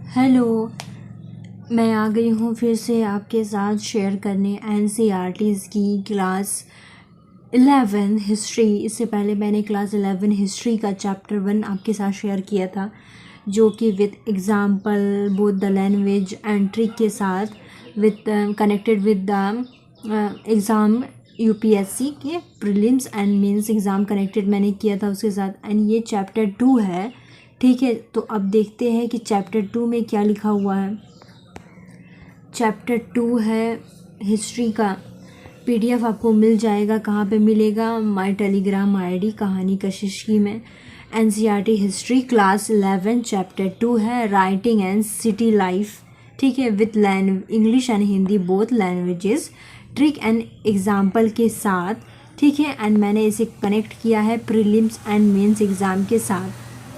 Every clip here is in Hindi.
हेलो, मैं आ गई हूँ फिर से आपके साथ शेयर करने एनसीईआरटीज़ की क्लास 11 हिस्ट्री। इससे पहले मैंने क्लास 11 हिस्ट्री का चैप्टर 1 आपके साथ शेयर किया था, जो कि with example both the language and trick के साथ with connected with the exam UPSC के prelims and mains exam connected मैंने किया था उसके साथ। एंड ये चैप्टर 2 है, ठीक है। तो अब देखते हैं कि चैप्टर 2 में क्या लिखा हुआ है। चैप्टर 2 है हिस्ट्री का। पीडीएफ आपको मिल जाएगा। कहाँ पे मिलेगा? माय टेलीग्राम आईडी कहानी कशिशकी में। एनसीईआरटी हिस्ट्री क्लास 11 चैप्टर 2 है राइटिंग एंड सिटी लाइफ, ठीक है, with English and Hindi both languages, trick and example के साथ, ठीक है। एंड मैंने इसे कनेक्ट किया है प्रीलिम्स एंड मेंस एग्ज़ाम के साथ,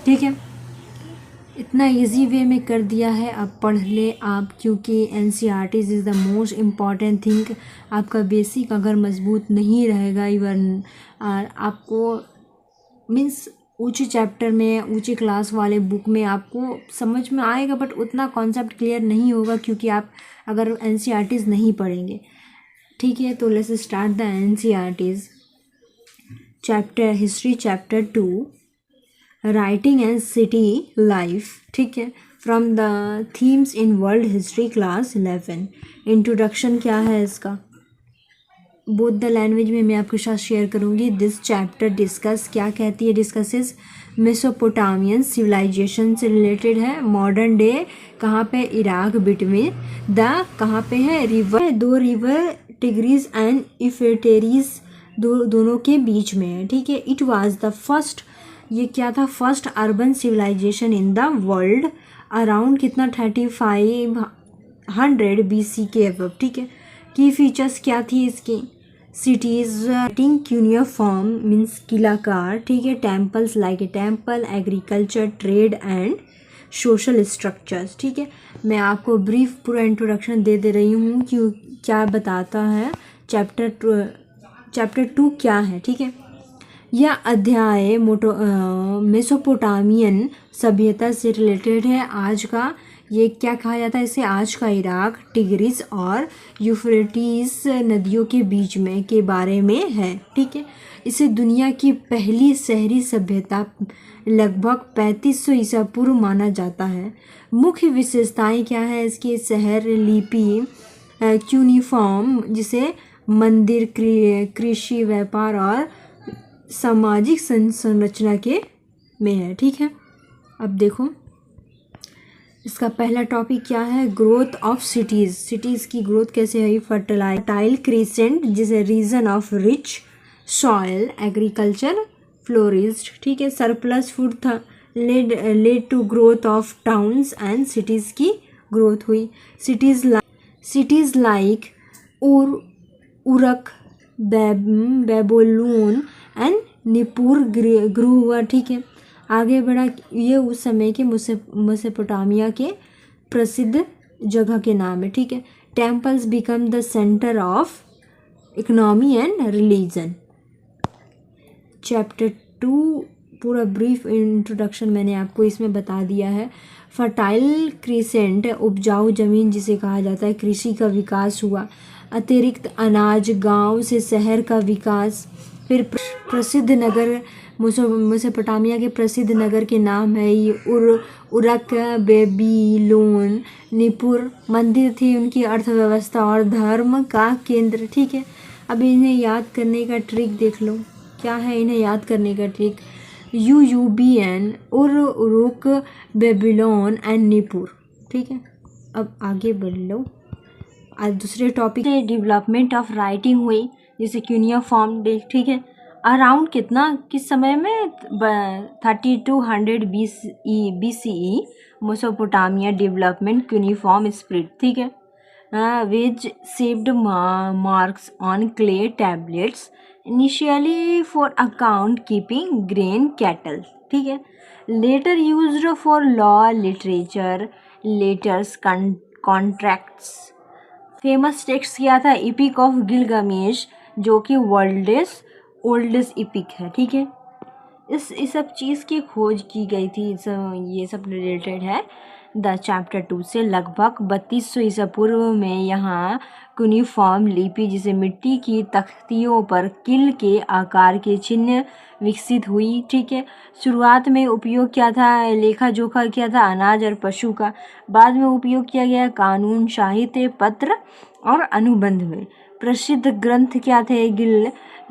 ठीक है। इतना इजी वे में कर दिया है, अब पढ़ ले आप, क्योंकि NCERTs is the most important thing. आपका बेसिक अगर मजबूत नहीं रहेगा इवन आपको मीन्स ऊंचे चैप्टर में ऊंचे क्लास वाले बुक में आपको समझ में आएगा, बट उतना कॉन्सेप्ट क्लियर नहीं होगा क्योंकि आप अगर एनसीईआरटीज़ नहीं पढ़ेंगे, ठीक है। तो let's start the NCERTs chapter history chapter 2 writing and city life, ठीक है, from the themes in world history class 11। Introduction क्या है इसका? बोथ द लैंग्वेज में मैं आपके साथ शेयर करूँगी। दिस चैप्टर डिस्कस क्या कहती है? डिस्कसेस मेसोपोटामियन सिविलाइजेशन से रिलेटेड है। मॉडर्न डे कहाँ पे? इराक बिटवीन द कहाँ पे है? रिवर, दो रिवर टिग्रीज एंड इफेटेरीज दोनों के बीच में है, ठीक है। इट वाज द फर्स्ट, ये क्या था? First urban civilization in the world around कितना 3500 BC के अबव, ठीक है। की फीचर्स क्या थी इसकी? सिटीज़ क्यूनिफॉर्म मीन्स किलाकार, ठीक है। Temples like a temple, agriculture, trade and social structures, ठीक है। मैं आपको ब्रीफ पूरा इंट्रोडक्शन दे रही हूँ कि क्या बताता है चैप्टर 2 क्या है, ठीक है। यह अध्याय मेसोपोटामियन सभ्यता से रिलेटेड है। आज का ये क्या कहा जाता है इसे? आज का इराक, टिग्रिस और यूफ्रेटिस नदियों के बीच में के बारे में है, ठीक है। इसे दुनिया की पहली शहरी सभ्यता लगभग 3500 ईसा पूर्व माना जाता है। मुख्य विशेषताएं क्या है इसकी? शहर लिपि क्यूनिफॉर्म, जिसे मंदिर, कृषि, व्यापार और सामाजिक संरचना के में है, ठीक है। अब देखो इसका पहला टॉपिक क्या है? Growth of cities. सिटीज़ की ग्रोथ कैसे हुई? फर्टाइल क्रीसेंट, जिसे region of rich soil, agriculture flourished, ठीक है। सरप्लस फूड था, led to growth of towns and cities की ग्रोथ हुई। Cities like Uruk, Babylon and Nippur grew हुआ, ठीक है। आगे बढ़ा, ये उस समय के मेसोपोटामिया के प्रसिद्ध जगह के नाम है, ठीक है। Temples become the centre of economy and religion. Chapter 2 पूरा ब्रीफ इंट्रोडक्शन मैंने आपको इसमें बता दिया है। फर्टाइल क्रीसेंट, उपजाऊ जमीन जिसे कहा जाता है, कृषि का विकास हुआ। अतिरिक्त अनाज, गांव से शहर का विकास। फिर प्रसिद्ध नगर, मेसोपोटामिया के प्रसिद्ध नगर के नाम है ये उरक, बेबीलोन, निपुर। मंदिर थी उनकी, अर्थव्यवस्था और धर्म का केंद्र, ठीक है। अब इन्हें याद करने का ट्रिक देख लो। क्या है इन्हें याद करने का trick? UUBN, Uruk, Babylon and निपुर, ठीक है। अब आगे बढ़ लो। आज दूसरे टॉपिक है डेवलपमेंट ऑफ राइटिंग हुई, जैसे क्यूनिफॉर्म, ठीक है। अराउंड कितना, किस समय में? 3200 BCE Mesopotamia development cuneiform script, ठीक है, which shaped marks on clay tablets initially for account keeping grain cattle, ठीक है। Later used for law, literature, letters, contracts. Famous text क्या था? इपिक ऑफ गिलगामेश, जो कि ओल्डेस्ट इपिक है, ठीक है। इस सब चीज़ की खोज की गई थी, ये सब रिलेटेड है द चैप्टर 2 से लगभग 3200 ईसा पूर्व में यहाँ कुनिफॉर्म लिपि जिसे मिट्टी की तख्तियों पर किल के आकार के चिन्ह विकसित हुई। ठीक है, शुरुआत में उपयोग क्या था, लेखा जोखा किया था अनाज और पशु का। बाद में उपयोग किया गया कानून, साहित्य, पत्र और अनुबंध में। प्रसिद्ध ग्रंथ क्या थे,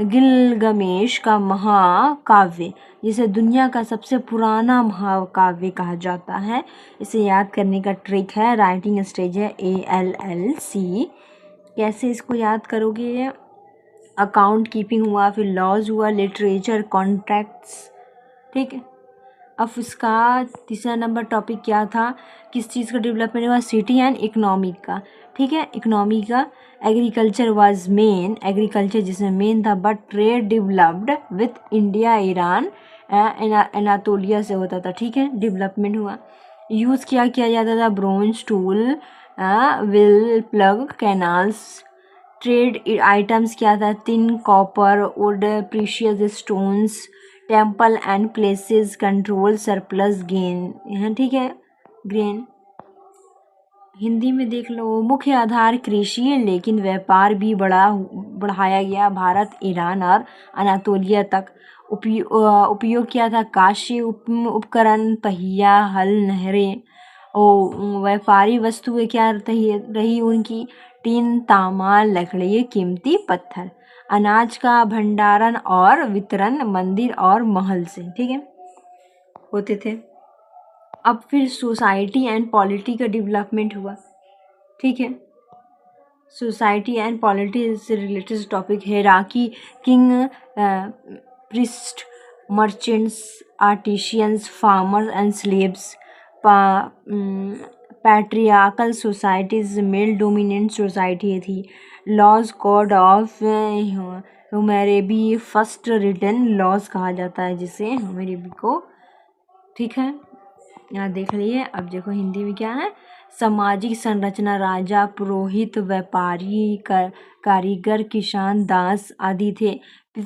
गिलगमेश का महाकाव्य जिसे दुनिया का सबसे पुराना महाकाव्य कहा जाता है। इसे याद करने का ट्रिक है, राइटिंग स्टेज है ALLC। कैसे इसको याद करोगे, अकाउंट कीपिंग हुआ, फिर लॉज हुआ, लिटरेचर, कॉन्ट्रैक्ट्स। ठीक है, अब इसका तीसरा नंबर टॉपिक क्या था, किस चीज़ का डेवलपमेंट हुआ, सिटी एंड इकोनॉमिक का। ठीक है, इकोनॉमी का एग्रीकल्चर वाज मेन, एग्रीकल्चर जिसमें मेन था, but trade developed with India, Iran, Anatolia से होता था। ठीक है, डेवलपमेंट हुआ। यूज़ क्या किया जाता था, bronze tool, will, plug, canals. Trade items क्या था, tin, copper, would, precious stones, temple and places, control, surplus, gain. ठीक है, ग्रेन। हिंदी में देख लो, मुख्य आधार कृषि है लेकिन व्यापार भी बढ़ाया गया भारत, ईरान और अनातोलिया तक। उपयोग किया था, काशी उपकरण, पहिया, हल, नहरें। व्यापारी वस्तुएं क्या रही उनकी, टीन, तांबा, लकड़ी, कीमती पत्थर। अनाज का भंडारण और वितरण मंदिर और महल से, ठीक है, होते थे। अब फिर सोसाइटी एंड पॉलिटी का डेवलपमेंट हुआ। ठीक है, सोसाइटी एंड पॉलिटी से रिलेटेड टॉपिक है, hierarchy, king, priest, merchants, artisans, farmers and slaves. Patriarchal societies male dominant society थी। Laws, code of Hammurabi, first written laws कहा जाता है जिसे हम्मुराबी को। ठीक है, यहाँ देख लीजिए। अब देखो हिंदी में क्या है, सामाजिक संरचना, राजा, पुरोहित, व्यापारी, कारीगर, किसान, दास आदि थे।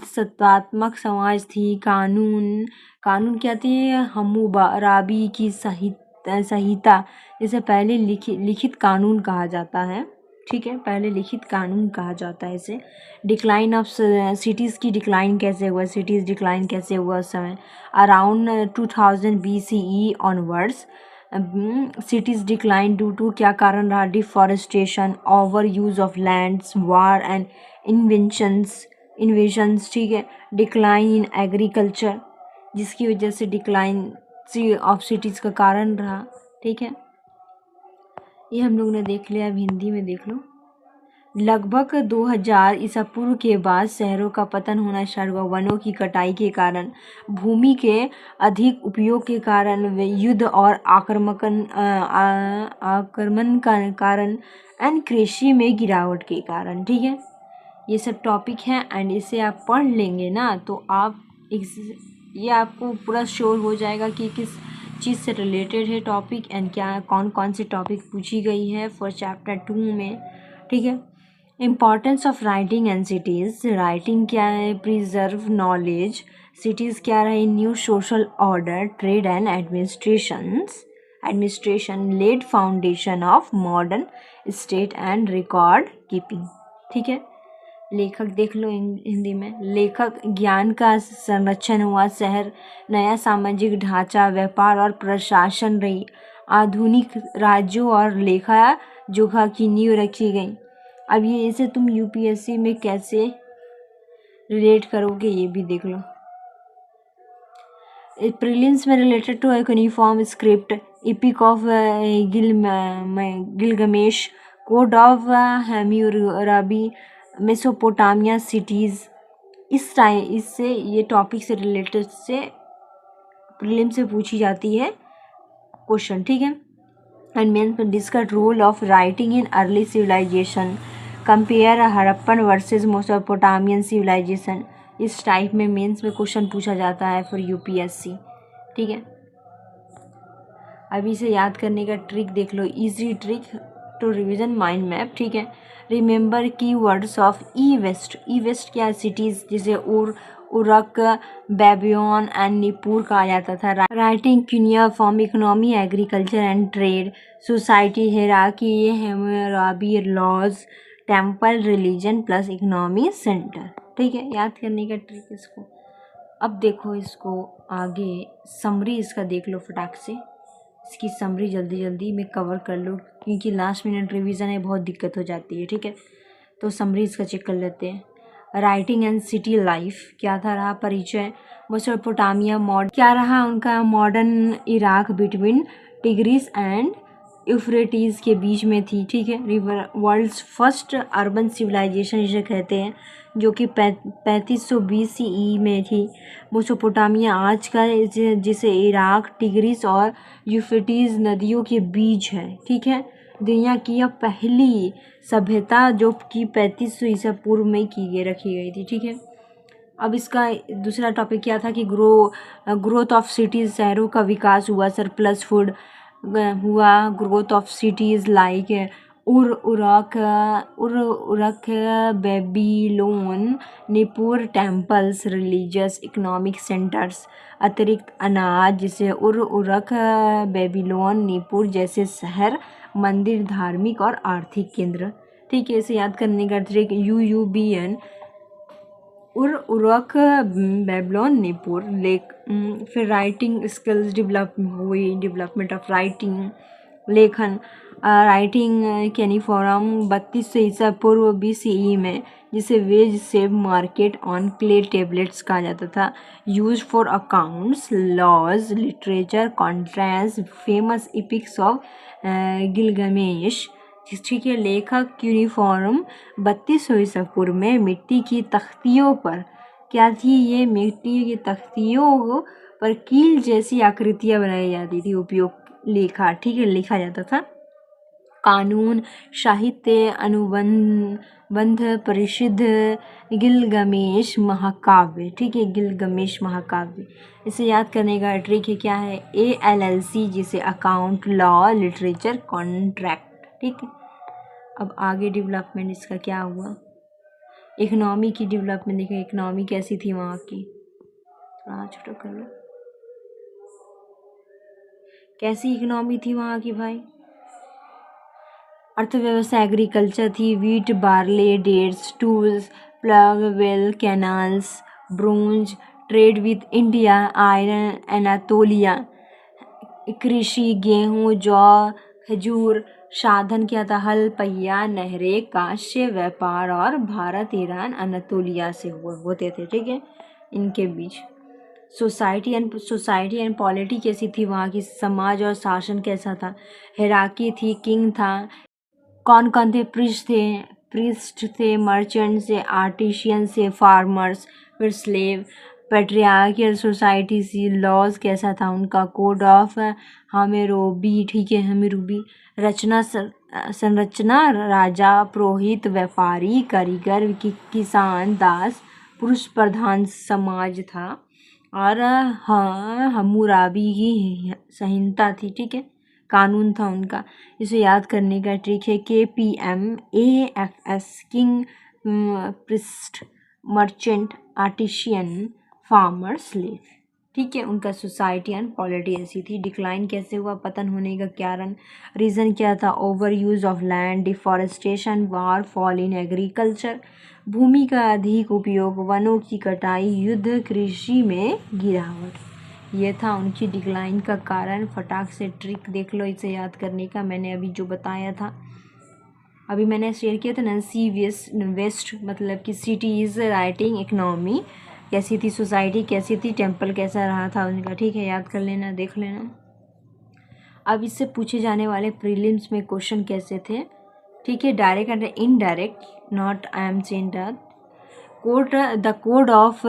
सत्तात्मक समाज थी। कानून क्या थी, हम्मुराबी की संहिता जिसे पहले लिखित कानून कहा जाता है। ठीक है, पहले लिखित कानून कहा जाता है इसे। डिक्लाइन ऑफ सिटीज़ की डिक्लाइन कैसे हुआ, सिटीज़ डिक्लाइन कैसे हुआ उस समय, around 2000 BCE onwards. Cities decline due to क्या कारण रहा, deforestation, over use of lands, war and invasions. ठीक है, डिक्लाइन इन एग्रीकल्चर जिसकी वजह से डिक्लाइन ऑफ सिटीज़ का कारण रहा। ठीक है, ये हम लोग ने देख लिया। अब हिंदी में देख लो। लगभग 2000 ईसा पूर्व के बाद शहरों का पतन होना स्टार्ट हुआ। वनों की कटाई के कारण, भूमि के अधिक उपयोग के कारण, युद्ध और आक्रमण का कारण एंड कृषि में गिरावट के कारण। ठीक है, ये सब टॉपिक हैं एंड इसे आप पढ़ लेंगे ना तो आप ये आपको पूरा श्योर हो जाएगा कि किस चीज़ से रिलेटेड है टॉपिक एंड क्या कौन कौन सी टॉपिक पूछी गई है फॉर चैप्टर 2 में। ठीक है, importance of writing and cities. Writing क्या है, प्रिजर्व नॉलेज। सिटीज़ क्या रही, new social order, trade and administration led foundation of modern state and record keeping. ठीक है, लेखक देख लो हिंदी में। लेखक, ज्ञान का संरक्षण हुआ, शहर, नया सामाजिक ढांचा, व्यापार और प्रशासन रही, आधुनिक राज्यों और लेखा जोखा की नींव रखी गई। अब ये इसे तुम यूपीएससी में कैसे रिलेट करोगे ये भी देख लो। प्रीलिम्स में related to uniform script, epic of Gilgamesh, code of Hammurabi, Mesopotamia cities. इससे ये टॉपिक से रिलेटेड से प्रीलिम से पूछी जाती है क्वेश्चन। ठीक है, एंड मेंस में discuss role of writing in early civilization, compare Harappan versus Mesopotamian civilization. इस टाइप में मेंस में क्वेश्चन पूछा जाता है फॉर यूपीएससी। ठीक है, अभी से याद करने का ट्रिक देख लो, easy trick to revision mind map. ठीक है, remember key words of E west. E west क्या है, सिटीज़ जिसे उरक, बेबियन एंड निपुर कहा जाता था। Writing cuneiform economy, agriculture and trade, society, hierarchy, Hammurabi, laws, temple, religion plus economy centre. ठीक है, याद करने का ट्रिक इसको। अब देखो इसको आगे समरी इसका देख लो फटाक से, इसकी समरी जल्दी जल्दी में कवर कर लो क्योंकि लास्ट मिनट रिवीजन है, बहुत दिक्कत हो जाती है। ठीक है, तो समरी इसका चेक कर लेते हैं। राइटिंग एंड सिटी लाइफ क्या था रहा परिचय। मेसोपोटामिया क्या रहा उनका modern Iraq between Tigris and Euphrates के बीच में थी। ठीक है, river world's first urban civilization जिसे कहते हैं, जो कि 3500 BCE में थी। मेसोपोटामिया आज का जिसे इराक, टिग्रिस और यूफ्रेटिस नदियों के बीच है। ठीक है, दुनिया की यह पहली सभ्यता जो कि 3500 ईसा पूर्व में रखी गई थी। ठीक है, अब इसका दूसरा टॉपिक क्या था कि ग्रोथ ऑफ सिटीज़, शहरों का विकास हुआ, सरप्लस फूड हुआ, growth of cities like Uruk, Babylon, Nippur, temples, religious economic centres, अतिरिक्त अनाज जिसे उरक, बेबीलोन, निपुर जैसे शहर, मंदिर, धार्मिक और आर्थिक केंद्र। ठीक है, इसे याद करने का trick UUBN Uruk, Babylon, Nippur, लेक। फिर राइटिंग स्किल्स डेवलप हुई, डेवलपमेंट ऑफ राइटिंग, लेखन। राइटिंग कैनिफोरम 3200 ईसा पूर्व BCE में, जिसे वेज सेव मार्केट ऑन क्ले टेबलेट्स कहा जाता था। Use for accounts, laws, literature, contracts, famous epics of Gilgamesh. ठीक है, लेखक क्यूनिफॉर्म 3200 ईसा पूर्व में मिट्टी की तख्तियों पर क्या थी, ये मिट्टी की तख्तियों पर कील जैसी आकृतियां बनाई जाती थी, उपयोग लेखा। ठीक है, लिखा जाता था। कानून, साहित्य, अनुबंध, परिषद, गिलगमेश महाकाव्य। ठीक है, गिलगमेश महाकाव्य, इसे याद करने का ट्रिक है क्या है, ALLC जिसे अकाउंट, लॉ, लिटरेचर, कॉन्ट्रैक्ट। ठीक है, अब आगे डेवलपमेंट इसका क्या हुआ। इकोनॉमी की डेवलपमेंट देखिए, इकोनॉमी कैसी थी वहाँ की, छोटा कर लो, कैसी इकोनॉमी थी वहाँ की भाई। अर्थव्यवस्था एग्रीकल्चर थी, wheat, barley, dates, tools, plough, well, canals, bronze, trade with India, Iran, Anatolia, कृषि, गेहूं, जौ, खजूर, साधन क्या था, हल, पहिया, नहरें, कांस्य, व्यापार और भारत, ईरान, अनातोलिया से होते थे। ठीक है, इनके बीच सोसाइटी एंड पॉलिटी कैसी थी वहाँ की, समाज और शासन कैसा था, हिराकी थी, किंग था, कौन कौन थे, प्रिस्ट थे, मर्चेंट से, आर्टिशियन से, फार्मर्स, फिर स्लेव, पैट्रियार्कियल सोसाइटी सी, लॉज कैसा था उनका, कोड ऑफ हम्मुराबी। ठीक है, हम्मुराबी, संरचना, राजा, पुरोहित, व्यापारी, कारीगर, किसान, दास, पुरुष प्रधान समाज था। और हाँ, हम्मुराबी की संहिता थी। ठीक है, कानून था उनका। इसे याद करने का ट्रिक है KPM AFS, king, priest, merchant, artisan, farmer, slave. ठीक है, उनका सोसाइटी एंड पॉलिटी ऐसी थी। डिक्लाइन कैसे हुआ, पतन होने का कारण, रीज़न क्या था, over use of land, deforestation, war, fall in agriculture, भूमि का अधिक उपयोग, वनों की कटाई, युद्ध, कृषि में गिरावट। ये था उनकी डिक्लाइन का कारण। फटाक से ट्रिक देख लो इसे याद करने का, मैंने अभी जो बताया था, अभी मैंने शेयर किया था ना, वेस्ट मतलब कि सिटीज़, राइटिंग, इकोनॉमी कैसी थी, सोसाइटी कैसी थी, टेम्पल कैसा रहा था उनका। ठीक है, याद कर लेना, देख लेना। अब इससे पूछे जाने वाले प्रीलिम्स में क्वेश्चन कैसे थे। ठीक है, direct and indirect, not I am saying that the code of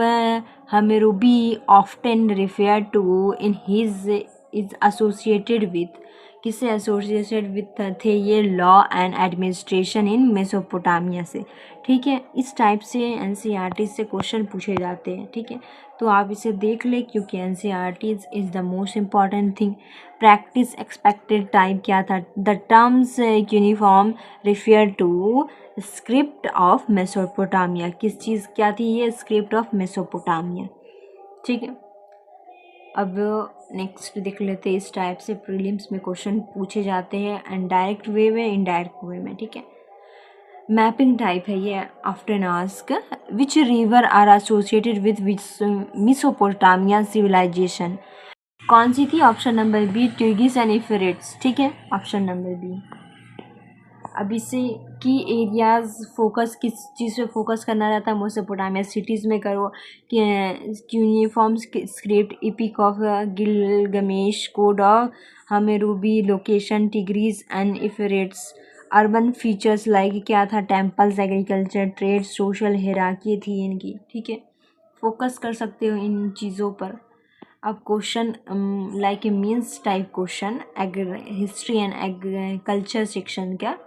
Hammurabi often referred to in his is associated with किससे एसोसिएटेड विथ थे ये, law and administration in Mesopotamia से। ठीक है, इस टाइप से एनसीईआरटी से क्वेश्चन पूछे जाते हैं। ठीक है, तो आप इसे देख ले क्योंकि NCERT is the most important thing. Practice expected type क्या था, the terms uniform refer to script of Mesopotamia. किस चीज़ क्या थी ये, स्क्रिप्ट ऑफ मेसोपोटामिया। ठीक है, अब नेक्स्ट देख लेते हैं। इस टाइप से प्रीलिम्स में क्वेश्चन पूछे जाते हैं, एंड डायरेक्ट वे में, इनडायरेक्ट वे में। ठीक है, मैपिंग टाइप है ये। After ask which river are associated with Mesopotamia civilisation. कौन सी थी, option number B, Tigris and Euphrates. ठीक है, ऑप्शन नंबर बी। अब इससे की एरियाज फोकस किस चीज़ पे फोकस करना रहता है, मेसोपोटामिया सिटीज़ में करो कि uniform script, EPIC of Gilgamesh, code of Hammurabi, location tigris and Euphrates. Urban features like क्या था, टेम्पल्स, एग्रीकल्चर, ट्रेड, सोशल हिराकी थी इनकी। ठीक है, फोकस कर सकते हो इन चीज़ों पर। अब question like a means type question, history and agriculture section का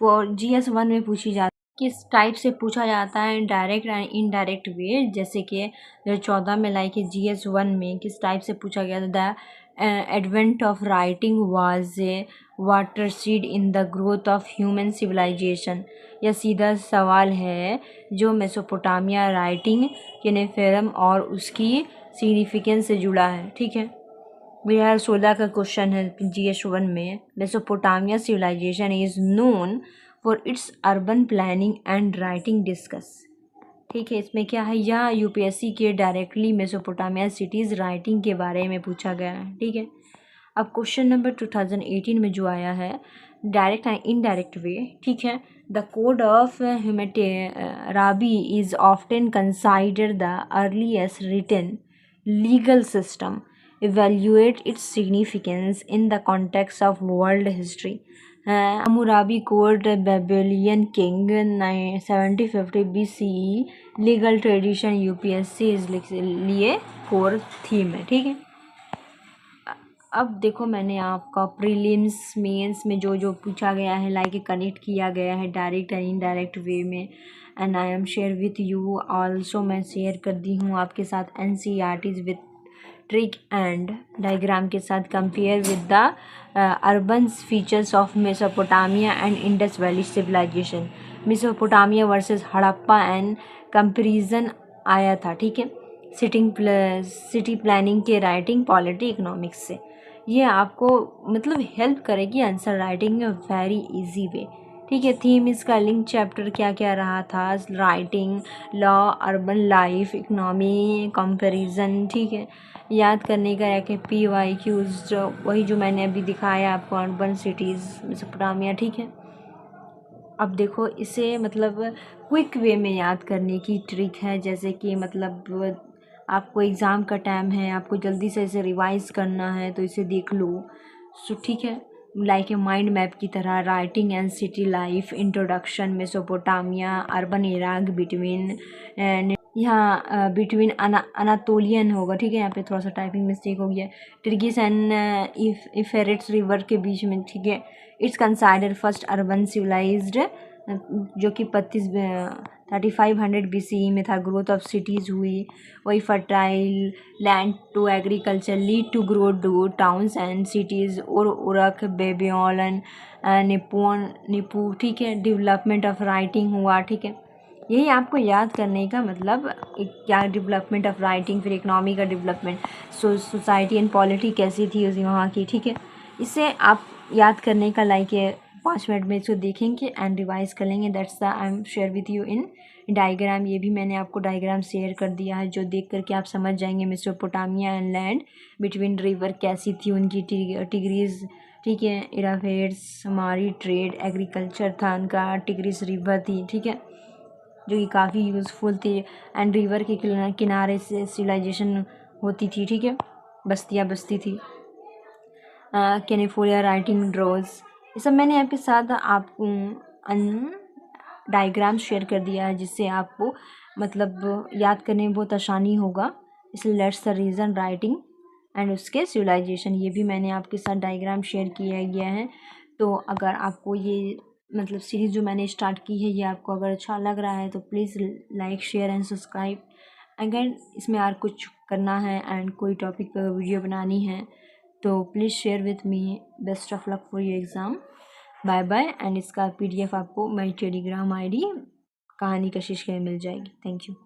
फॉर GS 1 में पूछी जाती है। किस टाइप से पूछा जाता है, डायरेक्ट एंड इनडायरेक्ट वे। जैसे कि 2014 में लाइक GS 1 में किस टाइप से पूछा गया था, the advent of writing was a water seed in the growth of human civilisation. यह सीधा सवाल है जो मेसोपोटामिया राइटिंग क्यूनेफेरम और उसकी सिग्निफिकेंस से जुड़ा है। ठीक है, 2016 का क्वेश्चन है GS 1 में। Mesopotamia civilisation is known for its urban planning and writing discuss. ठीक है, इसमें क्या है, यह UPSC के डायरेक्टली मेसोपोटामिया सिटीज़ राइटिंग के बारे में पूछा गया है। ठीक है, अब क्वेश्चन नंबर 2018 में जो आया है, डायरेक्ट एंड इनडायरेक्ट वे। ठीक है, the code of Hammurabi is often considered the earliest written legal system, evaluate its significance in the context of world history. Hammurabi Code, Babylonian King, 750 BCE, legal tradition, UPSC इस लिए कोर थीम है। ठीक है, अब देखो मैंने आपका प्रीलिम्स मेंस में जो जो पूछा गया है लाइक कनेक्ट किया गया है डायरेक्ट एंड इनडायरेक्ट वे में, and I am share with you also. मैं शेयर कर दी हूँ आपके साथ NCERTs with trick and diagram के साथ। Compare with the urban features of Mesopotamia and Indus valley civilisation. Mesopotamia versus Harappa and comparison आया था। ठीक है, सिटी प्लानिंग के राइटिंग, पॉलिटी, इकोनॉमिक्स से। ये आपको मतलब हेल्प करेगी आंसर राइटिंग में वेरी इजी वे। ठीक है, थीम इसका लिंक चैप्टर क्या क्या रहा था, writing, law, urban life, economy, comparison. ठीक है, याद करने का है कि PYQs वही जो मैंने अभी दिखाया आपको, अर्बन सिटीज़ मेसोपोटामिया। ठीक है, अब देखो इसे मतलब क्विक वे में याद करने की ट्रिक है। जैसे कि मतलब आपको एग्ज़ाम का टाइम है, आपको जल्दी से इसे रिवाइज करना है तो इसे देख लो। सो ठीक है, लाइक ए माइंड मैप की तरह, writing and city life, introduction, Mesopotamia, urban Iraq, between, यहाँ बिटवीन अनातोलियन होगा। ठीक है, यहाँ पे थोड़ा सा टाइपिंग मिस्टेक हो गया, टिग्रिस एंड यूफ्रेट्स रिवर के बीच में। ठीक है, it's consider first urban civilised, जो कि 3500 BCE में था। ग्रोथ ऑफ सिटीज़ हुई, वही fertile land to agriculture lead to grow to towns and cities, और उरक, बेबीलोन, निपू। ठीक है, डेवलपमेंट ऑफ राइटिंग हुआ। ठीक है, यही आपको याद करने का मतलब क्या, डेवलपमेंट ऑफ राइटिंग, फिर इकोनॉमी का डेवलपमेंट, सोसाइटी एंड पॉलिटी कैसी थी उसी वहाँ की। ठीक है, इसे आप याद करने का लाइक 5 मिनट में इसको देखेंगे एंड रिवाइज कर लेंगे। That's the I am share with you in diagram. ये भी मैंने आपको डायग्राम शेयर कर दिया है जो देख करके आप समझ जाएंगे Mesopotamia and land between river कैसी थी, उनकी टिग्रीज। ठीक है, इराफेट्स, हमारी ट्रेड, एग्रीकल्चर था उनका, टिग्रीस रिवर थी। ठीक है, जो कि काफ़ी यूज़फुल थी, एंड रिवर के किनारे से सिविलाइजेशन होती थी। ठीक है, बस्तियाँ बसती थी। कैनिफोलिया राइटिंग ड्रॉज, ये सब मैंने आपके साथ आपको डायग्राम शेयर कर दिया है जिससे आपको मतलब याद करने में बहुत आसानी होगा। इसलिए let's the reason writing and उसके सिविलाइजेशन, ये भी मैंने आपके साथ डायग्राम शेयर किया गया है। तो अगर आपको ये मतलब सीरीज़ जो मैंने स्टार्ट की है ये आपको अगर अच्छा लग रहा है तो please like share and subscribe. अगर इसमें और कुछ करना है एंड कोई टॉपिक पर वीडियो बनानी है तो please share with me. Best of luck for your exam. Bye bye. And इसका PDF आपको माई टेलीग्राम ID कहानी कशिश के मिल जाएगी। Thank you.